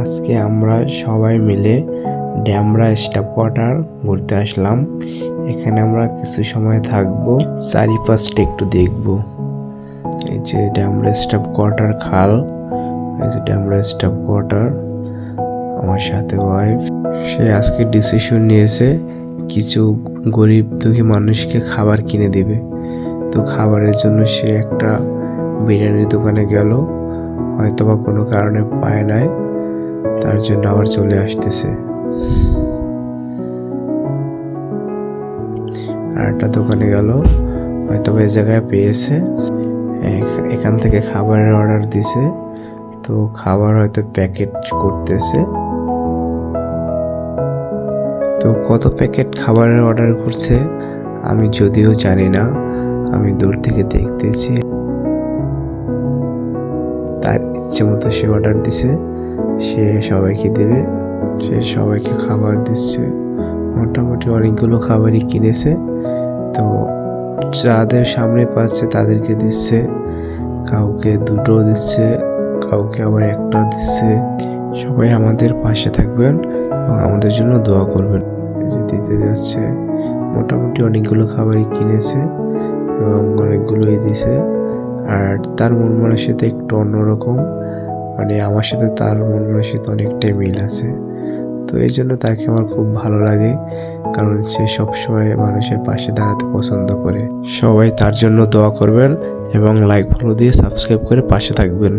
আজকে আমরা সবাই মিলে ড্যামরা স্টাফ কোয়ার্টার ঘুরতে আসলাম। এখানে আমরা কিছু সময় থাকবো, চারিপাশটা একটু দেখবো। এই যে ড্যামরা স্টাফ কোয়ার্টার খাল, এই যে ড্যামরা স্টাফ কোয়ার্টার। আমার সাথে ওয়াইফ, সে আজকে ডিসিশন নিয়েছে কিছু গরিব দুঃখী মানুষকে খাবার কিনে দিবে। তো খাবারের জন্য সে একটা বিরিয়ানির দোকানে গেল, হয়তোবা কোনো কারণে পায় নাই, তার জন্য আবার চলে আসতেছে। আর একটা দোকানে গেল, হয়তোবা এই জায়গায় পেয়েছে, এখান থেকে খাবারের অর্ডার দিছে। তো খাবার হয়তো প্যাকেট করতেছে। তো কত প্যাকেট খাবারের অর্ডার করছে আমি যদিও জানি না, আমি দূর থেকে দেখতেছি। তার ইচ্ছে মতো সে অর্ডার দিছে, সে সবাইকে দেবে, সে সবাইকে খাবার দিচ্ছে। মোটামুটি অনেকগুলো খাবারই কিনেছে। তো যাদের সামনে পাচ্ছে তাদেরকে দিচ্ছে, কাউকে দুটো দিচ্ছে, কাউকে আবার একটা দিচ্ছে। সবাই আমাদের পাশে থাকবেন এবং আমাদের জন্য দোয়া করবেন। এই যে দিতে যাচ্ছে, মোটামুটি অনেকগুলো খাবারই কিনেছে এবং অনেকগুলোই দিছে। আর তার মন মানসিকতা একটু অন্যরকম, মানে আমার সাথে তার মন মানসিকতা অনেকটাই মিল আছে। তো এই জন্য তাকে আমার খুব ভালো লাগে, কারণ সে সবসময় মানুষের পাশে দাঁড়াতে পছন্দ করে। সবাই তার জন্য দোয়া করবেন এবং লাইক ফলো দিয়ে সাবস্ক্রাইব করে পাশে থাকবেন।